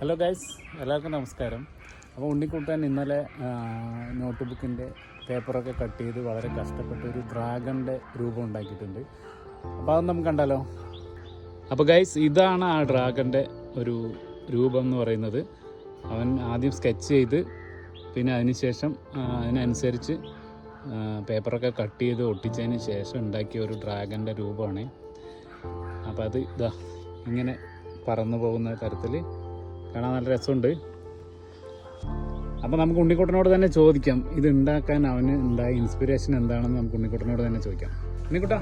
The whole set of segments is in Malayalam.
ഹലോ ഗൈസ്, എല്ലാവർക്കും നമസ്കാരം. അപ്പോൾ ഉണ്ണിക്കുട്ടൻ ഇന്നലെ നോട്ട് ബുക്കിൻ്റെ പേപ്പറൊക്കെ കട്ട് ചെയ്ത് വളരെ കഷ്ടപ്പെട്ട് ഒരു ഡ്രാഗണിൻ്റെ രൂപം ഉണ്ടാക്കിയിട്ടുണ്ട്. അപ്പോൾ അത് നമുക്ക് കണ്ടാലോ. അപ്പോൾ ഗൈസ്, ഇതാണ് ആ ഡ്രാഗണിൻ്റെ ഒരു രൂപം എന്ന് പറയുന്നത്. അവൻ ആദ്യം സ്കെച്ച് ചെയ്ത് പിന്നെ അതിനുശേഷം അതിനനുസരിച്ച് പേപ്പറൊക്കെ കട്ട് ചെയ്ത് ഒട്ടിച്ചതിന് ശേഷം ഉണ്ടാക്കിയ ഒരു ഡ്രാഗണിൻ്റെ രൂപമാണ്. അപ്പോൾ അത് ഇതാ ഇങ്ങനെ പറന്നു പോകുന്ന തരത്തിൽ കാണാൻ നല്ല രസമുണ്ട്. അപ്പോൾ നമുക്ക് ഉണ്ണിക്കുട്ടനോട് തന്നെ ചോദിക്കാം, ഇത് ഉണ്ടാക്കാൻ അവന് ഉണ്ടായ ഇൻസ്പിറേഷൻ എന്താണെന്ന് നമുക്ക് ഉണ്ണിക്കുട്ടനോട് തന്നെ ചോദിക്കാം. ഉണ്ണിക്കുട്ടാ,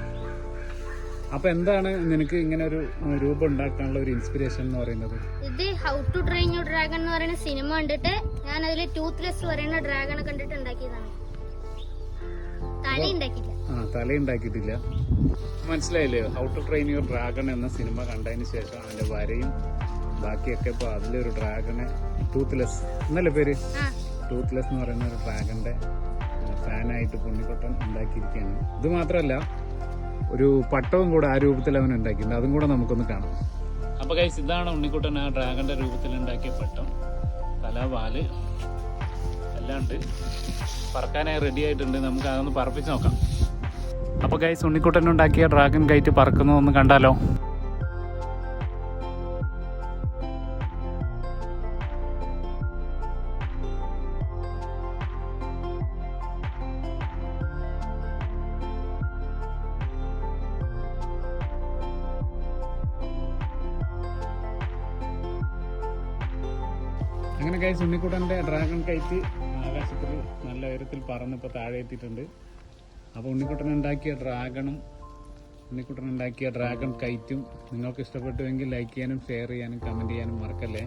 അപ്പോൾ എന്താണ് നിനക്ക് ഇങ്ങനെ ഒരു രൂപം ഉണ്ടാക്കാനുള്ള ഒരു ഇൻസ്പിറേഷൻ എന്ന് പറയുന്നത്? ഇത് how to train your dragon എന്ന് പറയുന്ന സിനിമ കണ്ടിട്ട് ഞാൻ അതിൽ ടൂത്ത്ലെസ് പറയുന്ന ഡ്രാഗണെ കണ്ടിട്ട് ഉണ്ടാക്കിയതാണ്. തല ഉണ്ടാക്കിയിട്ടില്ല. മനസ്സിലായില്ലേ? How to train your dragon എന്ന സിനിമ കണ്ടതിന് ശേഷം അതിൻ്റെ വരയും ബാക്കിയൊക്കെ ഇപ്പോൾ അതിലൊരു ഡ്രാഗണെ ടൂത്ത്ലെസ് എന്നല്ലേ പേര്, ടൂത്ത്ലെസ് എന്ന് പറയുന്ന ഒരു ഡ്രാഗണിൻ്റെ ഫാനായിട്ട് ഉണ്ണിക്കുട്ടൻ ഉണ്ടാക്കിയിരിക്കുകയാണ്. ഇത് മാത്രമല്ല, ഒരു പട്ടവും കൂടെ ആ രൂപത്തിൽ അവൻ ഉണ്ടാക്കിയിട്ടുണ്ട്. അതും കൂടെ നമുക്കൊന്ന് കാണാം. അപ്പോൾ ഗൈസ്, ഇതാണ് ഉണ്ണിക്കുട്ടൻ ആ ഡ്രാഗണിൻ്റെ രൂപത്തിൽ ഉണ്ടാക്കിയ പട്ടം. തല, വാല് എല്ലാം ഉണ്ട്. പറക്കാനായി റെഡി ആയിട്ടുണ്ട്. നമുക്ക് അതൊന്ന് പറപ്പിച്ച് നോക്കാം. അപ്പോൾ ഗൈസ്, ഉണ്ണിക്കുട്ടൻ ഉണ്ടാക്കിയ ഡ്രാഗൺ കൈറ്റ് പറക്കുന്നതൊന്ന് കണ്ടാലോ. അങ്ങനെ ഗൈസ്, ഉണ്ണിക്കുട്ടൻ്റെ ഡ്രാഗൺ കൈറ്റ് ആകാശത്തിൽ നല്ല ഉയരത്തിൽ പറന്ന് ഇപ്പോൾ താഴെ എത്തിയിട്ടുണ്ട്. അപ്പോൾ ഉണ്ണിക്കുട്ടൻ ഉണ്ടാക്കിയ ഡ്രാഗൺ കൈറ്റും നിങ്ങൾക്ക് ഇഷ്ടപ്പെട്ടുവെങ്കിൽ ലൈക്ക് ചെയ്യാനും ഷെയർ ചെയ്യാനും കമൻറ്റ് ചെയ്യാനും മറക്കല്ലേ.